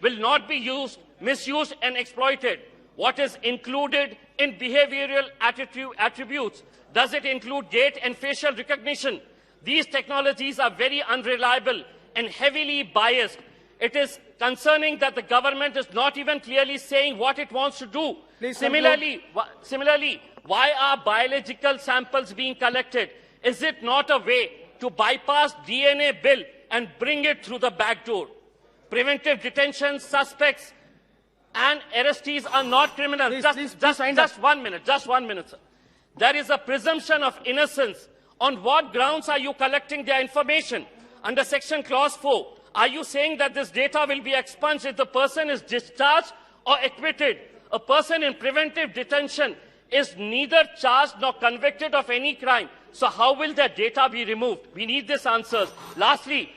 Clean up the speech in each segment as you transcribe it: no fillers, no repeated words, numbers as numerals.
will not be used, misused and exploited. What is included in behavioral attributes? Does it include gait and facial recognition? These technologies are very unreliable and heavily biased. It is concerning that the government is not even clearly saying what it wants to do. Similarly, why are biological samples being collected? Is it not a way to bypass DNA bill and bring it through the back door? Preventive detention, suspects and arrestees are not criminals. Just 1 minute, sir. There is a presumption of innocence. On what grounds are you collecting their information? Under Section Clause 4, are you saying that this data will be expunged if the person is discharged or acquitted? A person in preventive detention is neither charged nor convicted of any crime. So how will their data be removed? We need these answers. Lastly,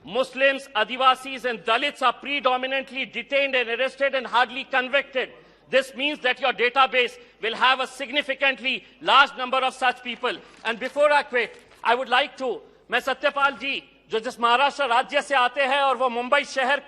Muslims, Adivasis and Dalits are predominantly detained and arrested and hardly convicted. This means that your database will have a significantly large number of such people. And before I quit, I would like to, मैं सत्यपाल जी जो जिस महाराष्ट्र राज्य से आते हैं और वो मुंबई शहर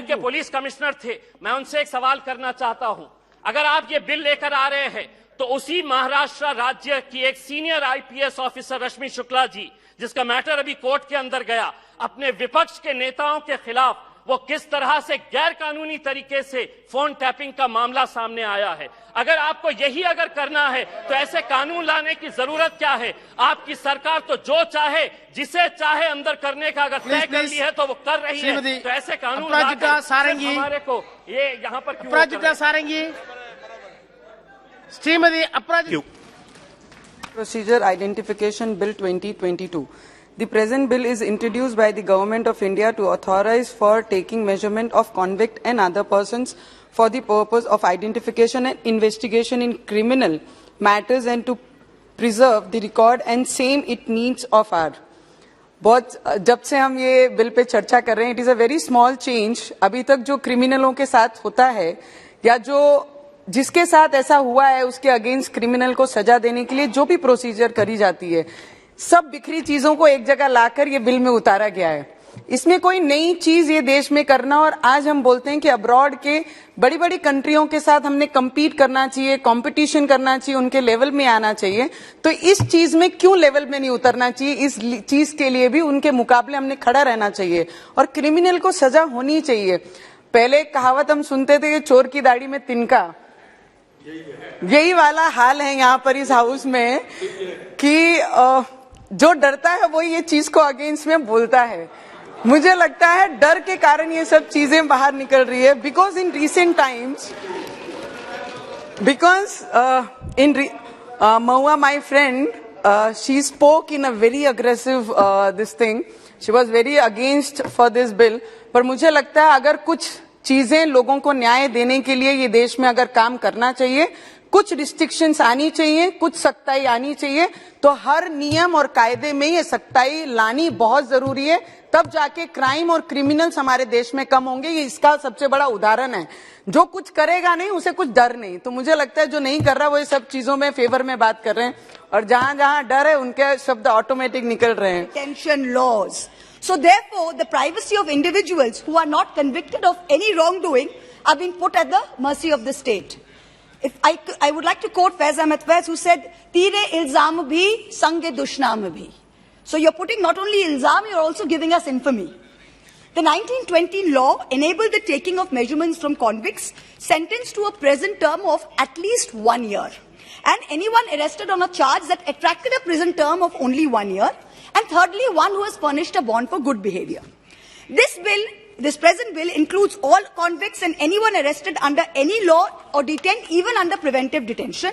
के पुलिस कमिश्नर थे, मैं उनसे एक सवाल करना चाहता हूं। अगर आप ये बिल लेकर आ रहे हैं तो उसी महाराष्ट्र राज्य की एक सीनियर आईपीएस ऑफिसर रश्मि शुक्ला जी, जिसका मैटर अभी कोर्ट के अंदर गया, अपने विपक्ष के नेताओं के खिलाफ वो किस तरह से गैर कानूनी तरीके से फोन टैपिंग का मामला सामने आया है। अगर आपको यही करना है तो ऐसे कानून लाने की जरूरत क्या है? आपकी सरकार तो जो चाहे, जिसे चाहे अंदर करने का अगर तय कर ली है तो वो कर रही है। तो ऐसे कानून हमारे को ये यहाँ पर क्यों? Procedure Identification Bill 2022. The present bill is introduced by the Government of India to authorize for taking measurement of convict and other persons for the purpose of identification and investigation in criminal matters and to preserve the record and same it needs of our. बहुत जब से हम ये bill pay चर्चा कर रहे हैं, it is a very small change. अभी तक जो क्रिमिनलों के साथ होता है या जो जिसके साथ ऐसा हुआ है उसके अगेंस्ट क्रिमिनल को सजा देने के लिए जो भी प्रोसीजर करी जाती है, सब बिखरी चीजों को एक जगह लाकर ये बिल में उतारा गया है। इसमें कोई नई चीज ये देश में करना, और आज हम बोलते हैं कि अब्रॉड के बड़ी बड़ी कंट्रियों के साथ हमने कम्पीट करना चाहिए, कंपटीशन करना चाहिए, उनके लेवल में आना चाहिए। तो इस चीज में क्यों लेवल में नहीं उतरना चाहिए? इस चीज के लिए भी उनके मुकाबले हमने खड़ा रहना चाहिए और क्रिमिनल को सजा होनी चाहिए। पहले कहावत हम सुनते थे कि चोर की दाढ़ी में तिनका, यही वाला हाल है यहाँ पर इस हाउस में कि जो डरता है वो ये चीज को अगेंस्ट में बोलता है। मुझे लगता है डर के कारण ये सब चीजें बाहर निकल रही है। Because in recent times, Mahua, my friend, she spoke in a very aggressive this thing. She was very against for this bill. पर मुझे लगता है अगर कुछ चीजें लोगों को न्याय देने के लिए ये देश में अगर काम करना चाहिए, कुछ रिस्ट्रिक्शंस आनी चाहिए, कुछ सख्ताई आनी चाहिए, तो हर नियम और कायदे में ये सख्ताई लानी बहुत जरूरी है। तब जाके क्राइम और क्रिमिनल्स हमारे देश में कम होंगे। ये इसका सबसे बड़ा उदाहरण है। जो कुछ करेगा नहीं उसे कुछ डर नहीं। तो मुझे लगता है जो नहीं कर रहा वो ये सब चीजों में फेवर में बात कर रहे हैं, और जहां जहां डर है उनके शब्द ऑटोमेटिक निकल रहे हैं। Detention laws. So therefore, the privacy of individuals who are not convicted of any wrongdoing are being put at the mercy of the state. If I would like to quote Faiz Ahmed Faiz, who said, "Teere ilzam bhi, sange dushnam bhi." So you're putting not only ilzam, you're also giving us infamy. The 1920 law enabled the taking of measurements from convicts sentenced to a prison term of at least 1 year, and anyone arrested on a charge that attracted a prison term of only 1 year, and thirdly, one who has furnished a bond for good behavior. This present bill includes all convicts and anyone arrested under any law or detained even under preventive detention.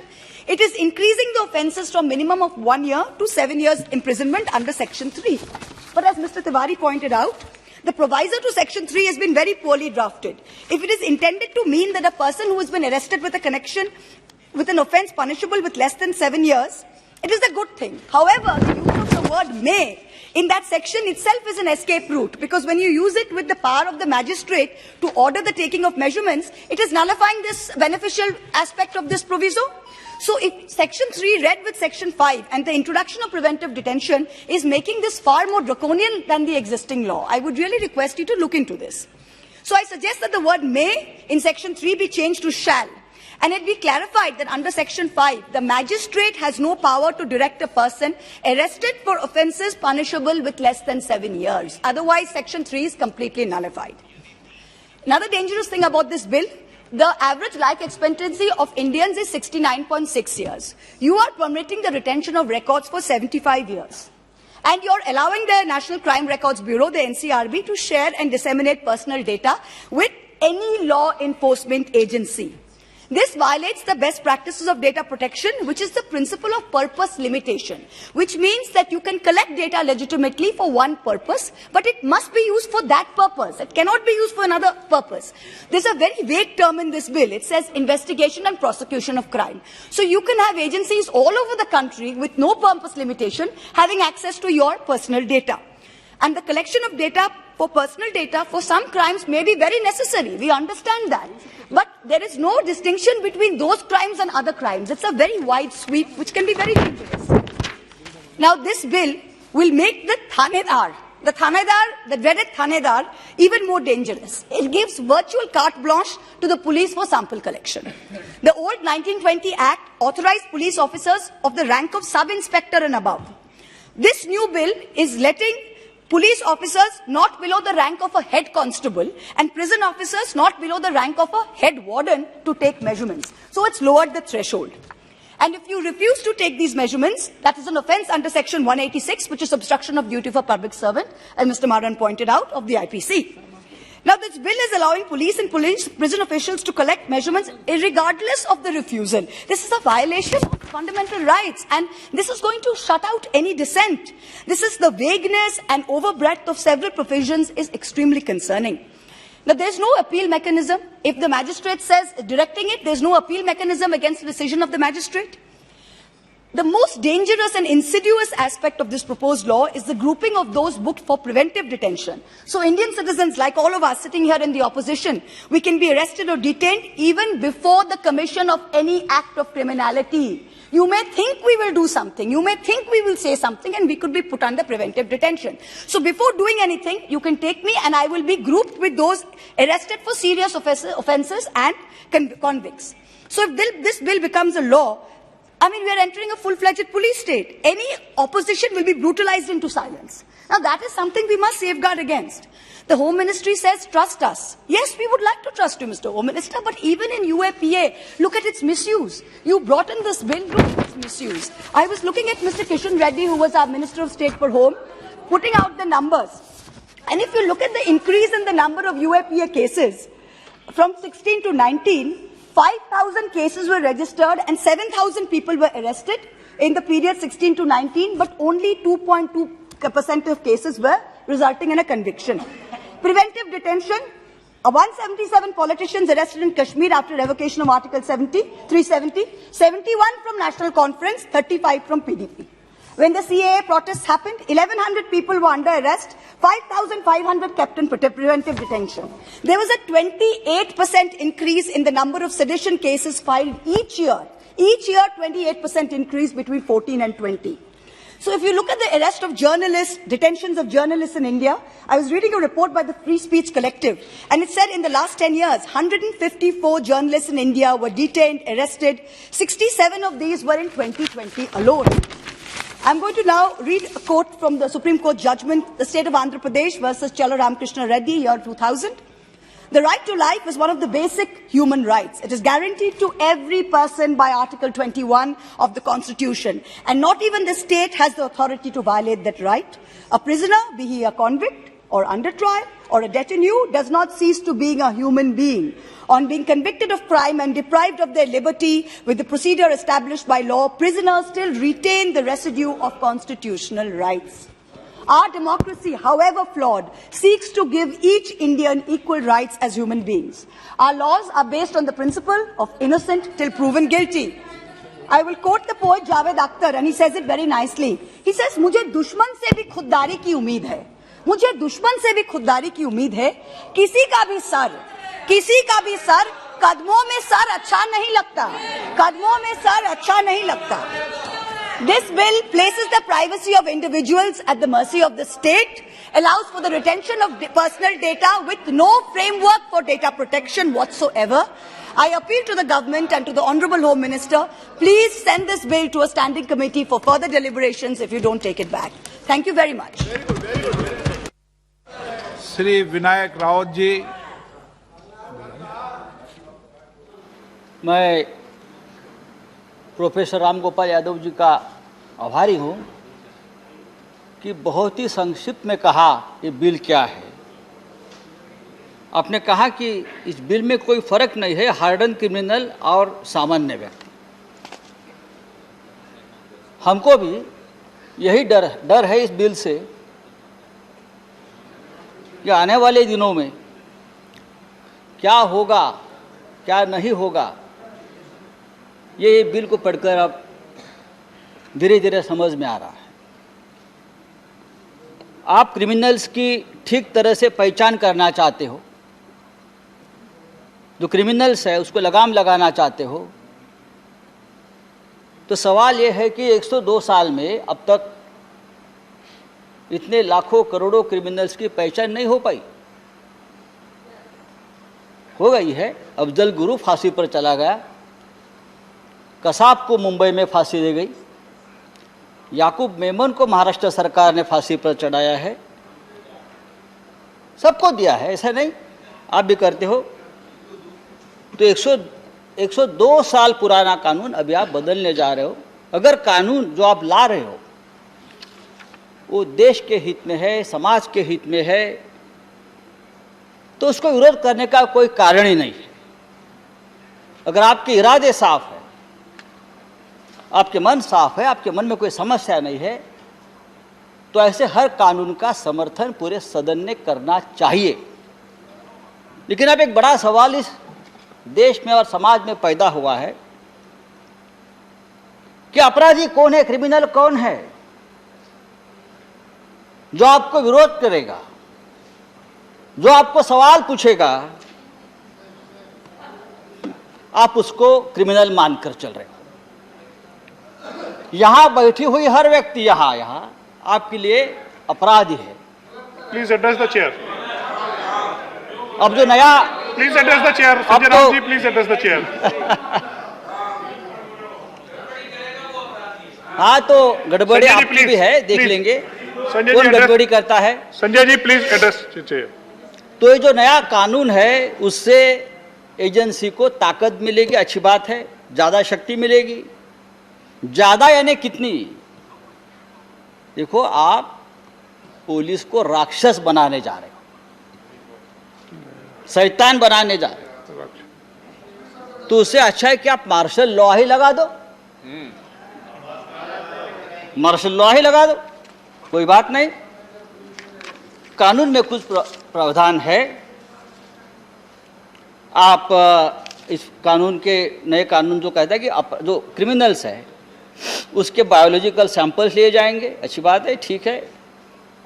It is increasing the offences from minimum of 1 year to 7 years imprisonment under Section 3. But as Mr. Tiwari pointed out, the proviso to Section 3 has been very poorly drafted. If it is intended to mean that a person who has been arrested with a connection with an offence punishable with less than 7 years, it is a good thing. However, the use of the word may in that section itself is an escape route, because when you use it with the power of the magistrate to order the taking of measurements, it is nullifying this beneficial aspect of this proviso. So if Section 3 read with Section 5 and the introduction of preventive detention is making this far more draconian than the existing law, I would really request you to look into this. So I suggest that the word may in Section 3 be changed to shall. And it be clarified that under Section 5, the magistrate has no power to direct a person arrested for offences punishable with less than 7 years. Otherwise, Section 3 is completely nullified. Another dangerous thing about this bill, the average life expectancy of Indians is 69.6 years. You are permitting the retention of records for 75 years. And you're allowing the National Crime Records Bureau, the NCRB, to share and disseminate personal data with any law enforcement agency. This violates the best practices of data protection, which is the principle of purpose limitation, which means that you can collect data legitimately for one purpose, but it must be used for that purpose. It cannot be used for another purpose. There's a very vague term in this bill. It says investigation and prosecution of crime. So you can have agencies all over the country with no purpose limitation having access to your personal data. And the collection of data for personal data for some crimes may be very necessary. We understand that. But there is no distinction between those crimes and other crimes. It's a very wide sweep which can be very dangerous. Now this bill will make the dreaded Thanedar, even more dangerous. It gives virtual carte blanche to the police for sample collection. The old 1920 Act authorized police officers of the rank of sub-inspector and above. This new bill is letting police officers not below the rank of a head constable and prison officers not below the rank of a head warden to take measurements. So it's lowered the threshold. And if you refuse to take these measurements, that is an offence under Section 186, which is obstruction of duty for public servant, as Mr. Maran pointed out, of the IPC. Now, this bill is allowing police and prison officials to collect measurements regardless of the refusal. This is a violation of fundamental rights, and this is going to shut out any dissent. This is the vagueness and overbreadth of several provisions is extremely concerning. Now, there's no appeal mechanism. If the magistrate says directing it, there's no appeal mechanism against the decision of the magistrate. The most dangerous and insidious aspect of this proposed law is the grouping of those booked for preventive detention. So Indian citizens, like all of us sitting here in the opposition, we can be arrested or detained even before the commission of any act of criminality. You may think we will do something, you may think we will say something, and we could be put under preventive detention. So before doing anything, you can take me and I will be grouped with those arrested for serious offences and convicts. So if this bill becomes a law, I mean, we are entering a full-fledged police state. Any opposition will be brutalized into silence. Now, that is something we must safeguard against. The Home Ministry says, trust us. Yes, we would like to trust you, Mr. Home Minister, but even in UAPA, look at its misuse. You brought in this bill, look at its misuse. I was looking at Mr. Kishan Reddy, who was our Minister of State for Home, putting out the numbers. And if you look at the increase in the number of UAPA cases, from 16 to 19, 5,000 cases were registered and 7,000 people were arrested in the period 16 to 19, but only 2.2% of cases were resulting in a conviction. Preventive detention, 177 politicians arrested in Kashmir after revocation of Article 370, 71 from National Conference, 35 from PDP. When the CAA protests happened, 1,100 people were under arrest, 5,500 kept in preventive detention. There was a 28% increase in the number of sedition cases filed each year. Each year, 28% increase between 14 and 20. So if you look at the arrest of journalists, detentions of journalists in India, I was reading a report by the Free Speech Collective, and it said in the last 10 years, 154 journalists in India were detained, arrested. 67 of these were in 2020 alone. I'm going to now read a quote from the Supreme Court judgment, the state of Andhra Pradesh versus Chala Ramakrishna Reddy, year 2000. The right to life is one of the basic human rights. It is guaranteed to every person by Article 21 of the Constitution, and not even the state has the authority to violate that right. A prisoner, be he a convict or under trial or a détenu, does not cease to being a human being. On being convicted of crime and deprived of their liberty with the procedure established by law, prisoners still retain the residue of constitutional rights. Our democracy, however flawed, seeks to give each Indian equal rights as human beings. Our laws are based on the principle of innocent till proven guilty. I will quote the poet Javed Akhtar and he says it very nicely. He says, मुझे दुश्मन से भी खुददारी की उम्मीद है, मुझे दुश्मन से भी खुददारी की उम्मीद है, किसी का भी सर कदमों में सर अच्छा नहीं लगता, कदमों में सर अच्छा नहीं लगता. This bill places the privacy of individuals at the mercy of the state, allows for the retention of personal data with no framework for data protection whatsoever. I appeal to the government and to the Honourable Home Minister, please send this bill to a standing committee for further deliberations if you don't take it back. Thank you very much. Shri Vinayak Raut जी. मैं professor Ram Gopal Yadav ji का आभारी हूँ कि बहुत ही संक्षिप्त में कहा ये बिल क्या है. आपने कहा कि इस बिल में कोई फर्क नहीं है हार्डन क्रिमिनल और सामान्य व्यक्ति. हमको भी यही डर है इस बिल से कि आने वाले दिनों में क्या होगा क्या नहीं होगा, ये बिल को पढ़कर अब धीरे धीरे समझ में आ रहा है. आप क्रिमिनल्स की ठीक तरह से पहचान करना चाहते हो, जो क्रिमिनल्स है उसको लगाम लगाना चाहते हो, तो सवाल ये है कि 102 साल में अब तक इतने लाखों करोड़ों क्रिमिनल्स की पहचान नहीं हो पाई. हो गई है. अफजल गुरु फांसी पर चला गया, कसाब को मुंबई में फांसी दी गई, याकूब मेमन को महाराष्ट्र सरकार ने फांसी पर चढ़ाया है. सबको दिया है, ऐसा नहीं. आप भी करते हो. तो 102 साल पुराना कानून अभी आप बदलने जा रहे हो. अगर कानून जो आप ला रहे हो वो देश के हित में है, समाज के हित में है, तो उसको विरोध करने का कोई कारण ही नहीं है. अगर आपके इरादे साफ है, आपके मन साफ है, आपके मन में कोई समस्या नहीं है, तो ऐसे हर कानून का समर्थन पूरे सदन ने करना चाहिए. लेकिन अब एक बड़ा सवाल इस देश में और समाज में पैदा हुआ है कि अपराधी कौन है, क्रिमिनल कौन है जो आपको विरोध करेगा, जो आपको सवाल पूछेगा, आप उसको क्रिमिनल मानकर चल रहे हो. यहां बैठी हुई हर व्यक्ति यहां आपके लिए अपराधी है. Please address the chair. अब जो नया please address the chair. Sanjay Raut ji please address the chair. हाँ, तो गड़बड़ी आपकी भी है, देख लेंगे कौन गड़बड़ी करता है. Sanjay ji please address chair. तो ये जो नया कानून है उससे एजेंसी को ताकत मिलेगी, अच्छी बात है. ज्यादा शक्ति मिलेगी. ज्यादा यानी कितनी? देखो, आप पुलिस को राक्षस बनाने जा रहे हो, शैतान बनाने जा रहे हो. तो उससे अच्छा है कि आप मार्शल लॉ ही लगा दो. मार्शल लॉ ही लगा दो, कोई बात नहीं. कानून में कुछ प्रावधान है. आप इस कानून के नए कानून जो कहता है कि जो क्रिमिनल्स है उसके बायोलॉजिकल सैंपल्स लिए जाएंगे, अच्छी बात है, ठीक है.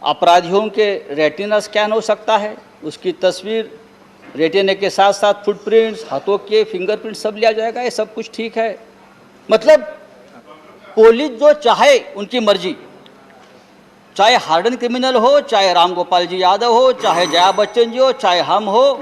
अपराधियों के रेटिना स्कैन हो सकता है, उसकी तस्वीर रेटिना के साथ साथ फुटप्रिंट्स, हाथों के फिंगरप्रिंट सब लिया जाएगा. ये सब कुछ ठीक है. मतलब पुलिस जो चाहे उनकी मर्जी, चाहे हार्डन क्रिमिनल हो, चाहे राम गोपाल जी यादव हो, चाहे जया बच्चन जी हो, चाहे हम हो,